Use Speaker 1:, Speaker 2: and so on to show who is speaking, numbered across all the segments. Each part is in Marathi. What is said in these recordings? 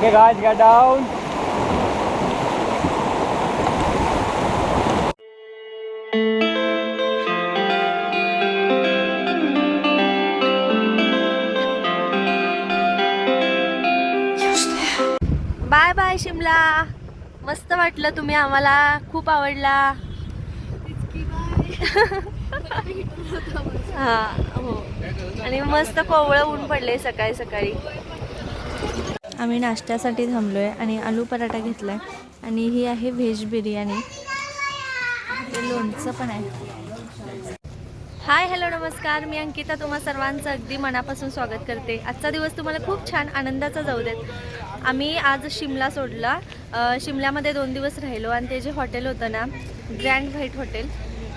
Speaker 1: Okay guys, get down.
Speaker 2: Bye bye Shimla. मस्त वाटलं, तुम्ही आम्हाला खूप आवडला. हा हो. आणि मस्त कोवळं ऊन पडले सकाळी सकाळी. आम्ही नाश्त्यासाठी थांबलोय आणि आलू पराठा घेतलाय आणि ही आहे व्हेज बिर्याणी. लोणचं पण आहे. हाय हॅलो नमस्कार, मी अंकिता तुम्हा सर्वांचं अगदी मनापासून स्वागत करते. आजचा दिवस तुम्हाला खूप छान आनंदाचा जाऊ देत. आम्ही आज शिमला सोडला. शिमल्यामध्ये 2 दिवस राहिलो आणि ते जे हॉटेल होतं ना, ग्रँड व्हाईट हॉटेल,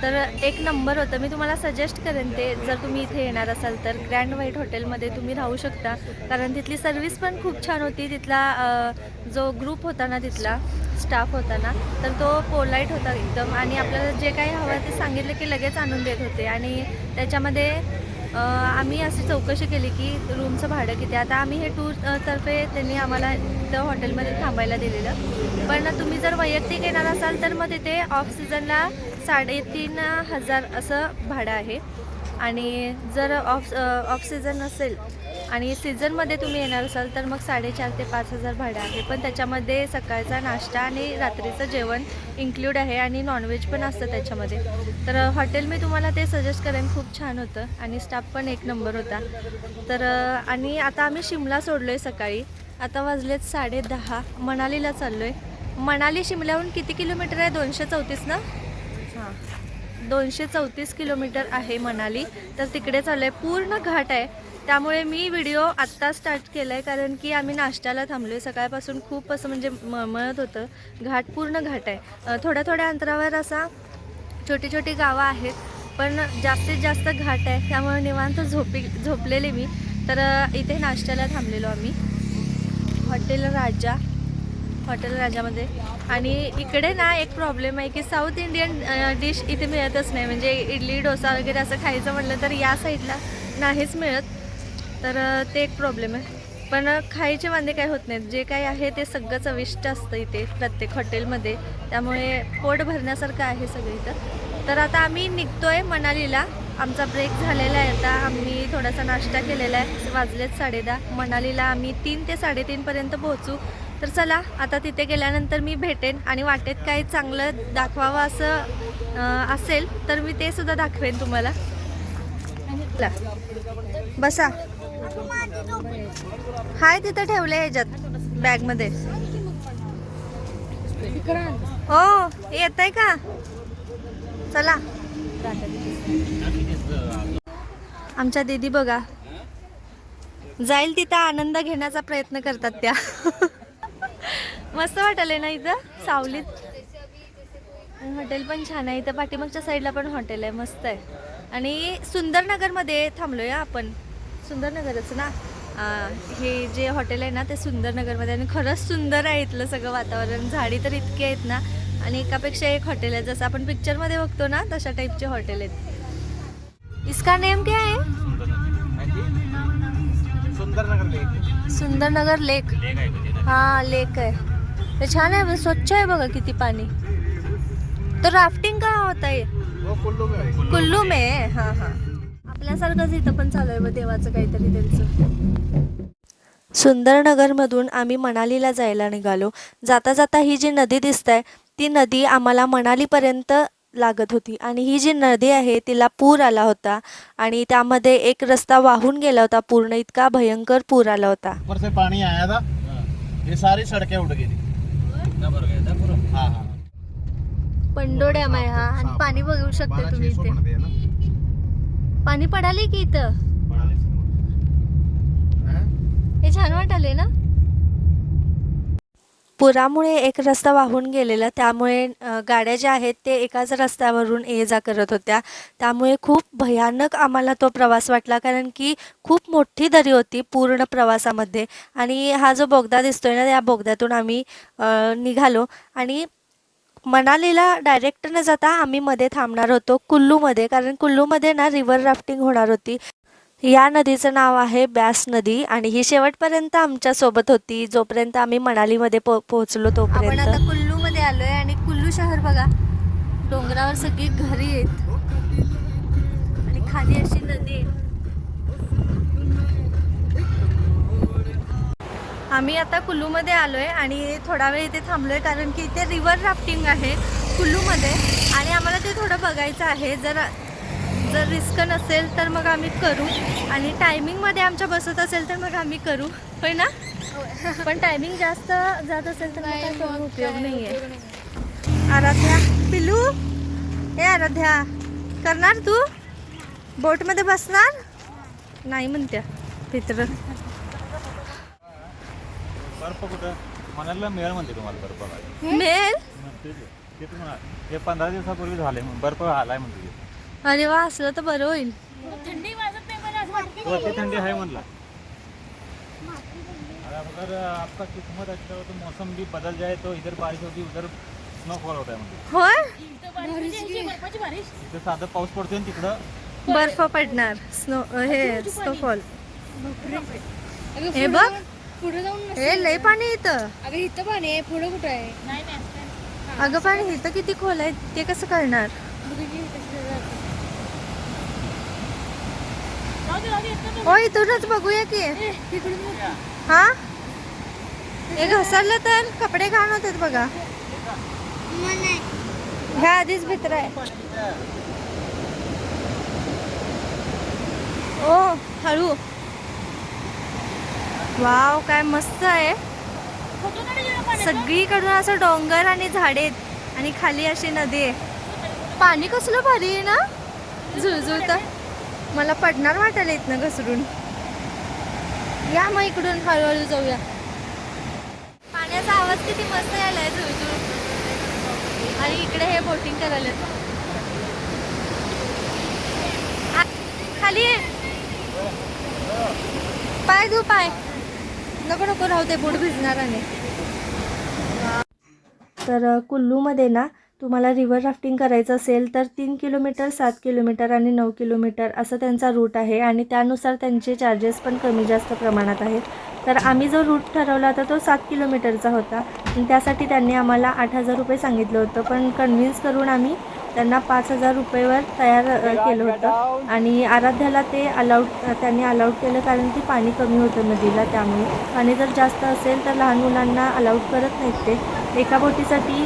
Speaker 2: तर एक नंबर होतं. मी तुम्हाला सजेस्ट करेन ते, जर तुम्ही इथे येणार असाल तर ग्रँड व्हाईट हॉटेलमध्ये तुम्ही राहू शकता. कारण तिथली सर्विस पण खूप छान होती. तिथला जो ग्रुप होता ना, तिथला स्टाफ होता ना, तर तो पोलाईट होता एकदम आणि आपल्याला जे काही हवं ते सांगितलं की लगेच आणून देत होते. आणि त्याच्यामध्ये आम्ही अशी चौकशी केली की रूमचं भाडं किती. आता आम्ही हे टूर तर्फे त्यांनी आम्हाला त्या हॉटेलमध्ये थांबायला दिलेलं. पण तुम्ही जर वैयक्तिक येणार असाल तर मग तिथे ऑफ सीझनला 3,500 असं भाडं आहे. आणि जर ऑफ सीझन नसेल आणि सीझनमध्ये तुम्ही येणार असाल तर मग 4,500 ते 5,000 भाडं आहे. पण त्याच्यामध्ये सकाळचा नाश्ता आणि रात्रीचं जेवण इन्क्लूड आहे आणि नॉनव्हेज पण असतं त्याच्यामध्ये. तर हॉटेल मी तुम्हाला ते सजेस्ट करेन, खूप छान होतं आणि स्टाफ पण एक नंबर होता. तर आणि आता आम्ही शिमला सोडलो आहे सकाळी. आता वाजलेत 10:30. मनालीला चाललो आहे. मनाली शिमल्याहून किती किलोमीटर आहे? 234 ना? हां, 234 किलोमीटर आहे मनाली. तर तिकडे चाललो आहे. पूर्ण घाट आहे. त्यामुळे मी व्हिडिओ आत्ता स्टार्ट केला आहे, कारण की आम्ही नाश्त्याला थांबलो आहे. सकाळपासून खूप असं म्हणजे मळमळत होतं. घाट पूर्ण घाट आहे. थोड्या थोड्या अंतरावर असा छोटी छोटी गावं आहेत, पण जास्तीत जास्त घाट आहे. त्यामुळे निवांत झोपलेले मी. तर इथे नाश्त्याला थांबलेलो आम्ही हॉटेल राजामध्ये. आणि इकडे ना एक प्रॉब्लेम आहे की साऊथ इंडियन डिश इथे मिळतच नाही. म्हणजे इडली डोसा वगैरे असं खायचं म्हटलं तर या साईडला नाहीच मिळत. तर ते एक प्रॉब्लेम आहे. पण खायचे वांदे काय होत नाहीत. जे काही आहे ते सगळं चविष्ट असतं इथे प्रत्येक हॉटेलमध्ये. त्यामुळे पोट भरण्यासारखं आहे सगळं इथं. तर आता आम्ही निघतोय मनालीला. आमचा ब्रेक झालेला आहे. आता आम्ही थोडासा नाश्ता केलेला आहे. वाजलेत 10:30. मनालीला आम्ही 3 ते 3:30पर्यंत पोहोचू. तर चला, आता तिथे गेल्यानंतर मी भेटेन आणि वाटेत काही चांगलं दाखवावं असं असेल तर मी ते सुद्धा दाखवेन तुम्हाला. बसा. हाय तिथं ठेवले ह्याच्यात बॅगमध्ये. हो, येत आहे का? चला. आमच्या दीदी बघा, जाईल तिथं आनंद घेण्याचा प्रयत्न करतात त्या. मस्त वाटले ना इथं सावलीत. हॉटेल पण छान आहे. इथं पाठीमागच्या साईडला पण हॉटेल आहे, मस्त आहे. आणि सुंदरनगरमध्ये थांबलोय आपण. सुंदरनगरच ना, हे जे हॉटेल आहे ना ते सुंदरनगरमध्ये. आणि खरंच सुंदर आहे इथलं सगळं वातावरण. झाडी तर इतकी आहेत ना, आणि एकापेक्षा एक हॉटेल आहे. जसं आपण पिक्चरमध्ये बघतो ना तशा टाईपचे हॉटेल आहेत. इसका नेम क्या है? सुंदरनगर लेक. हाँ लेक आहे. ते छान आहे, स्वच्छ आहे बघा किती पाणी. तो राफ्टिंग कहाँ होता है? कुल्लू में आहे. हां हां, आपल्यासारखंच इथं पण चालू आहे मग देवाचं काहीतरी त्यांचं. सुंदरनगरमधून आम्ही मनालीला जायला निघालो. जाता जाता ही जी नदी दिसते ती नदी आम्हाला मनालीपर्यंत लागत होती. आणि ही जी नदी आहे तिला पूर आला होता आणि त्यामध्ये एक रस्ता वाहून गेला होता पूर्ण. इतका भयंकर पूर आला होता.
Speaker 3: ऊपर से पानी आया था, ये सारी सड़कें उड़ गई थी. हाँ हाँ,
Speaker 2: पंडोड्या माय हा. आणि पाणी बघू शकता तुम्ही इथे. पाणी पडाले की इथं. हे छान वाटले ना. पुरामुळे एक रस्ता वाहून गेलेला, त्यामुळे गाड्या ज्या आहेत ते एकाच रस्त्यावरून ये जा करत होत्या. त्यामुळे खूप भयानक आम्हाला तो प्रवास वाटला, कारण की खूप मोठी दरी होती पूर्ण प्रवासामध्ये. आणि हा जो बोगदा दिसतोय ना, त्या बोगद्यातून आम्ही निघालो. आणि मनालीला डायरेक्ट न जाता आम्ही मध्ये थांबणार होतो कुल्लूमध्ये, कारण कुल्लूमध्ये ना रिव्हर राफ्टिंग होणार होती. या नदीचं नाव आहे ब्यास नदी आणि ही शेवटपर्यंत आमच्या सोबत होती जोपर्यंत आम्ही मनालीमध्ये पोहोचलो तोपर्यंत. आपण आता कुल्लूमध्ये आलोय आणि कुल्लू शहर बघा, डोंगरावर सगळी घरी आहेत आणि खाली अशी नदी आहे. आम्ही आता कुल्लूमध्ये आलोय आणि थोडा वेळ इथे थांबलोय कारण की इथे रिव्हर राफ्टिंग आहे कुल्लूमध्ये आणि आम्हाला ते थोडं बघायचं आहे. जर रिस्क नसेल तर मग आम्ही करू आणि टायमिंगमध्ये आमच्या बसत असेल तर मग आम्ही करू, होय ना? पण टायमिंग जास्त जात असेल तर मग काय करून उपयोग नाही आहे. आराध्या, पिलू, हे आराध्या, करणार तू? बोटमध्ये बसणार नाही म्हणत्या पित्र.
Speaker 3: बर्फ कुठं मनाला मिळेल म्हणते तुम्हाला बर्फ
Speaker 2: मिळेल
Speaker 3: ते तुम्हाला हे 15 दिवसापूर्वी झाले बर्फ आलाय म्हणते.
Speaker 2: अरे वा, असलं तर बरं होईल.
Speaker 1: थंडी वाजत नाही मला असं वाटतं.
Speaker 3: वरती थंडी आहे म्हणला. अगर आपका किस्मत अच्छा हो तो मौसम भी बदल जाए तो इधर बारिश होती उधर स्नोफॉल होता है म्हणजे.
Speaker 2: होय,
Speaker 1: बर्फाची बारिश.
Speaker 3: इथे साधं पाऊस पडतोय आणि तिकडं
Speaker 2: बर्फ पडणार, स्नोफॉल. हे बघ,
Speaker 1: पुढे जाऊन
Speaker 2: हे लय पाणी इथं.
Speaker 1: अगं इथं पाणी आहे, पुढे कुठं आहे? नाही नाही.
Speaker 2: अगं पाणी इथं किती खोल आहे ते कसं करणार? हो, इथूनच बघूया की. हा, हे घसरलं तर कपडे घाण होतात बघा. ह्या आधीच भित्र आहे. ओ हळू. वाव, काय मस्त आहे. सगळीकडून असं डोंगर आणि झाडे आहेत आणि खाली अशी नदी आहे. पाणी कसलं भारी आहे ना, झुळझुळतं. मला पडणार वाटायला इथनं घसरून. या मग इकडून हळूहळू जाऊया. पाण्याचा आवाज किती मस्त यायलाय, झुळझुळ. आणि इकडे हे बोटिंग करायला खाली पाय धू, पाय नको नको राहू दे, बोट भिजणार. आणि तर कुल्लूमध्ये ना तुम्हाला रिव्हर राफ्टिंग करायचं असेल तर 3 किलोमीटर, 7 किलोमीटर आणि 9 किलोमीटर असं त्यांचा रूट आहे आणि त्यानुसार त्यांचे चार्जेस पण कमी जास्त प्रमाणात आहेत. तर आम्ही जो रूट ठरवला होता तो 7 किलोमीटरचा होता आणि त्यासाठी त्यांनी आम्हाला 8,000 रुपये सांगितलं होतं, पण कन्व्हिन्स करून आम्ही त्यांना 5,000 रुपयेवर तयार केलं होतं. आणि आराध्याला ते त्यांनी अलाउड केलं कारण की पाणी कमी होतं नदीला, त्यामुळे. पाणी जर जास्त असेल तर लहान मुलांना अलाउड करत नाहीत ते. एका बोटीसाठी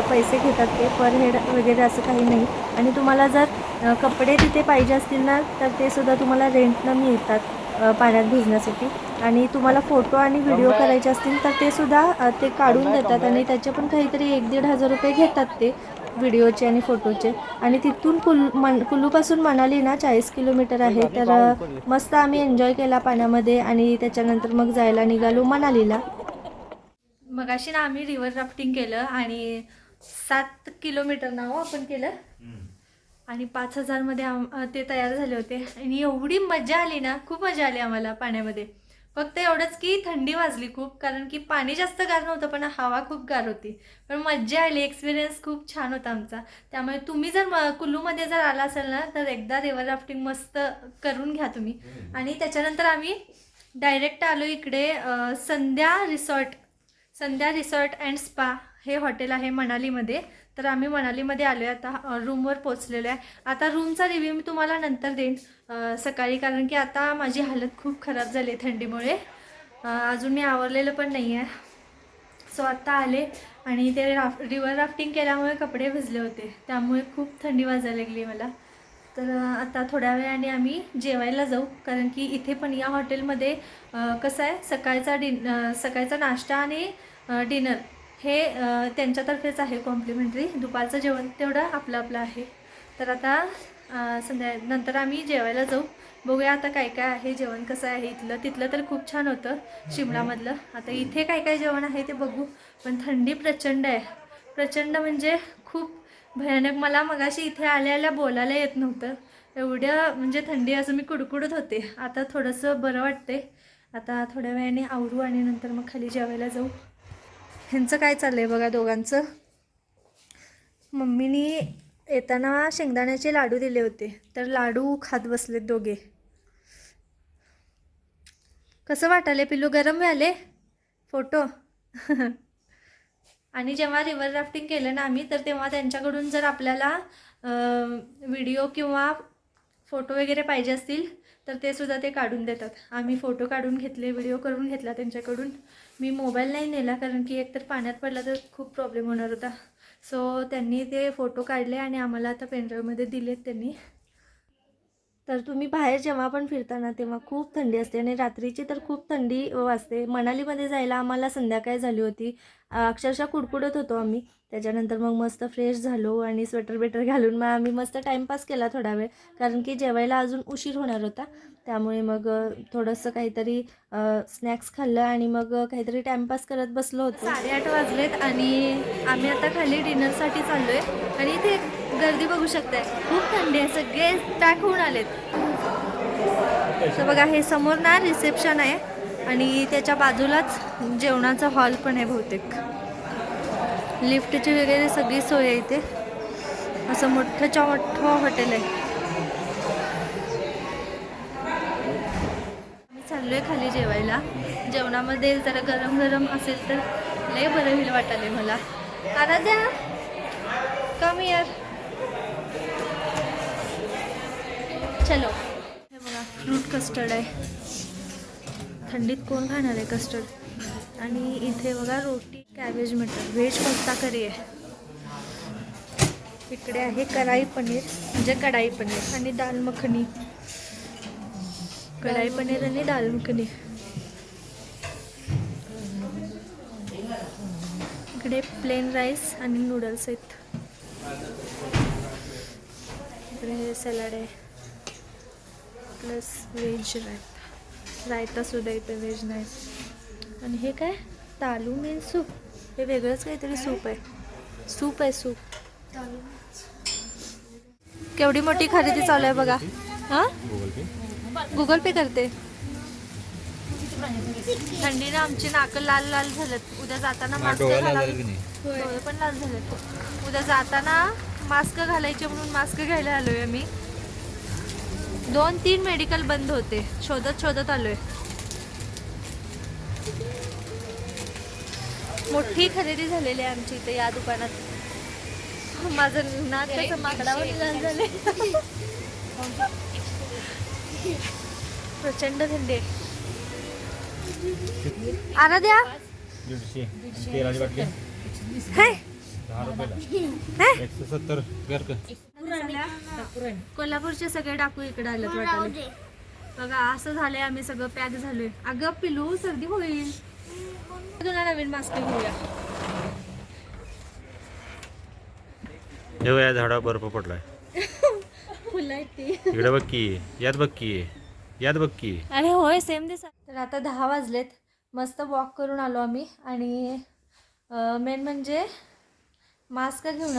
Speaker 2: पैसे घेतात ते, पर हेड वगैरे असं काही नाही. आणि तुम्हाला जर कपडे तिथे पाहिजे असतील ना तर ते सुद्धा तुम्हाला रेंटनं मिळतात पाण्यात भिजण्यासाठी. आणि तुम्हाला फोटो आणि व्हिडिओ करायचे असतील तर ते सुद्धा ते काढून देतात आणि त्याचे पण काहीतरी 1,500 रुपये घेतात ते व्हिडिओचे आणि फोटोचे. आणि तिथून कुल्लूपासून मनाली ना 40 किलोमीटर आहे. तर मस्त आम्ही एन्जॉय केला पाण्यामध्ये आणि त्याच्यानंतर मग जायला निघालो मनालीला. मगाशी ना आम्ही रिव्हर राफ्टिंग केलं आणि 7 किलोमीटर ना आपण केलं आणि 5,000 मध्ये ते तयार झाले होते. आणि एवढी मजा आली ना, खूप मजा आली आम्हाला पाण्यामध्ये. फक्त एवढंच की थंडी वाजली खूप, कारण की पाणी जास्त गार नव्हतं पण हवा खूप गार होती. पण मजा आली, एक्सपिरियन्स खूप छान होता आमचा. त्यामुळे तुम्ही जर कुल्लूमध्ये जर आला असेल ना तर एकदा रिव्हर राफ्टिंग मस्त करून घ्या तुम्ही. आणि त्याच्यानंतर आम्ही डायरेक्ट आलो इकडे संध्या रिसॉर्ट अँड स्पा हे हॉटेल आहे मनालीमध्ये. तर आम्ही मनालीमध्ये आलो आहे, आता रूमवर पोचलेलो आहे. आता रूमचा रिव्ह्यू मी तुम्हाला नंतर देईन सकाळी, कारण की आता माझी हालत खूप खराब झाली आहे थंडीमुळे. अजून मी आवरलेलं पण नाही आहे. सो आत्ता आले आणि ते रिव्हर राफ्टिंग केल्यामुळे कपडे भिजले होते, त्यामुळे खूप थंडी वाजायला लागली मला. तर आता थोड्या वेळाने आम्ही जेवायला जाऊ, कारण की इथे पण या हॉटेलमध्ये कसं आहे, सकाळचा नाश्ता आणि डिनर हे त्यांच्यातर्फेच आहे कॉम्प्लिमेंटरी. दुपारचं जेवण तेवढं आपलं आपलं आहे. तर आता नंतर आम्ही जेवायला जाऊ. बघूया आता काय काय आहे, जेवण कसं आहे तिथलं तर खूप छान होतं शिमलामधलं. आता इथे काय काय जेवण आहे ते बघू. पण थंडी प्रचंड आहे, प्रचंड म्हणजे खूप भयानक. मला मगाशी इथे आल्या बोलायला येत नव्हतं, एवढं म्हणजे थंडी, असं मी कुडकुडत होते. आता थोडंसं बरं वाटते. आता थोड्या वेळाने आवरू आणि नंतर मग खाली जेवायला जाऊ. ह्यांचं काय चाललं आहे बघा दोघांचं. मम्मीनी येताना शेंगदाण्याचे लाडू दिले होते, तर लाडू खात बसलेत दोघे. कसं वाटाले पिल्लू, गरम झाले फोटो? आणि जेव्हा रिव्हर राफ्टिंग केलं ना आम्ही, तर तेव्हा त्यांच्याकडून जर आपल्याला व्हिडिओ किंवा फोटो वगैरे पाहिजे असतील तर ते सुद्धा ते काढून देतात. आम्ही फोटो काढून घेतले, व्हिडिओ करून घेतला त्यांच्याकडून. मी मोबाईल नाही नेला कारण की एकतर पाण्यात पडला तर खूप प्रॉब्लेम होणार होता. सो त्यांनी ते फोटो काढले आणि आम्हाला आता पेनड्राईव्हमध्ये दिलेत त्यांनी. तर तुम्ही बाहेर जेव्हा पण फिरताना तेव्हा खूप थंडी असते आणि रात्रीची तर खूप थंडी वाजते. मनालीमध्ये जायला आम्हाला संध्याकाळ झाली होती. अक्षरशः कुडकुडत होतो आम्ही. त्याच्यानंतर मग मस्त फ्रेश झालो आणि स्वेटर बेटर घालून मग आम्ही मस्त टाईमपास केला थोडा वेळ, कारण की जेवायला अजून उशीर होणार होता. त्यामुळे मग थोडंसं काहीतरी स्नॅक्स खाल्लं आणि मग काहीतरी टाईमपास करत बसलो होतो. 8:30 वाजलेत आणि आम्ही आता खाली डिनरसाठी चाललो आहे. आणि इथे गर्दी बघू शकताय, खूप थंडी आहे, सगळे पॅक होऊन आलेत. तर बघा हे समोर ना रिसेप्शन आहे आणि त्याच्या बाजूलाच जेवणाचा हॉल पण आहे बहुतेक. लिफ्टची वगैरे सगळी सोय आहे इथे. असं मोठंच्या मोठं हॉटेल आहे. आम्ही चाललोय खाली जेवायला. जेवणामध्ये जरा गरम गरम असेल तर लय बरं होईल वाटायला मला. Aaradhya come here. चलो. हे बघा फ्रूट कस्टर्ड आहे. थंडीत कोण खाणार आहे कस्टर्ड. आणि इथे बघा रोटी, कॅबेज मटर, व्हेज कोफ्ता करी आहे. इकडे आहे कढाई पनीर म्हणजे कढाई पनीर आणि दाल मखनी. कढाई पनीर आणि दाल मखनी. इकडे प्लेन राईस आणि नूडल्स आहेत. इकडे हे सॅलड आहे प्लस व्हेज रायता सुद्धा इथे व्हेज नाही. आणि हे काय तालू मेन सूप. हे वेगळंच काहीतरी सूप आहे. सूप केवढी मोठी खरेदी चालू आहे बघा. हां गुगल पे करते. थंडीनं आमची नाकं लाल लाल झालेत. उद्या जाताना मास्क डोळे पण लाल झालेत. उद्या जाताना मास्क घालायचे म्हणून मास्क घ्यायला आलोय आम्ही. 2-3 मेडिकल बंद होते. शोधत आलोय. मोठी खरेदी झालेली आहे आमची इथे या दुकानात. माझं नाक कसं माकडावर लाल झाले. प्रचंड थंडी आहे. आराध्या कोल्हापूरचे सगळे डाकू इकडे आलेत वाटायला. बघा असं झालंय, आम्ही सगळं पॅक झालोय. अगं पिलू सर्दी होईल. तुला नवीन मास्क घेऊया.
Speaker 4: या झाडावर बर्फ पडलाय.
Speaker 2: फुलं ती
Speaker 4: इकडे बघ की, यात बघ की.
Speaker 2: अरे होय सेम दिसत. तर आता 10 वाजलेत. मस्त वॉक करून आलो आम्ही आणि मेन म्हणजे मास्क घेऊन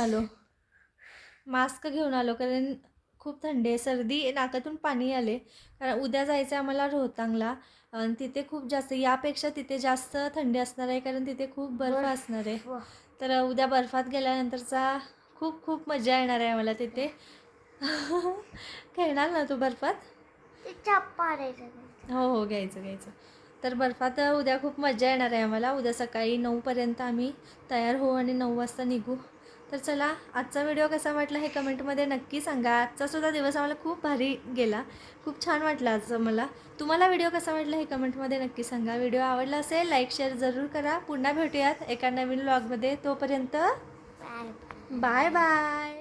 Speaker 2: आलो कारण खूप थंडी आहे. सर्दी, नाकातून पाणी आले. कारण उद्या जायचं आहे आम्हाला रोहतांगला. आणि तिथे खूप जास्त, यापेक्षा तिथे जास्त थंडी असणार आहे कारण तिथे खूप बर्फ असणार आहे. तर उद्या बर्फात गेल्यानंतरचा खूप मजा येणार आहे आम्हाला तिथे. खेळणार ना तू बर्फात? हो घ्यायचं. तर बर्फात उद्या खूप मजा येणार आहे आम्हाला. उद्या सकाळी 9पर्यंत आम्ही तयार होऊ आणि 9 वाजता निघू. तर चला, आजचा व्हिडिओ कसा वाटला हे कमेंटमध्ये नक्की सांगा. आजचा सुद्धा दिवस आम्हाला खूप भारी गेला. खूप छान वाटलं आजचं मला. तुम्हाला व्हिडिओ कसा वाटला हे कमेंटमध्ये नक्की सांगा. व्हिडिओ आवडला असेल लाईक शेअर जरूर करा. पुन्हा भेटूयात एका नवीन व्लॉगमध्ये. तोपर्यंत बाय बाय.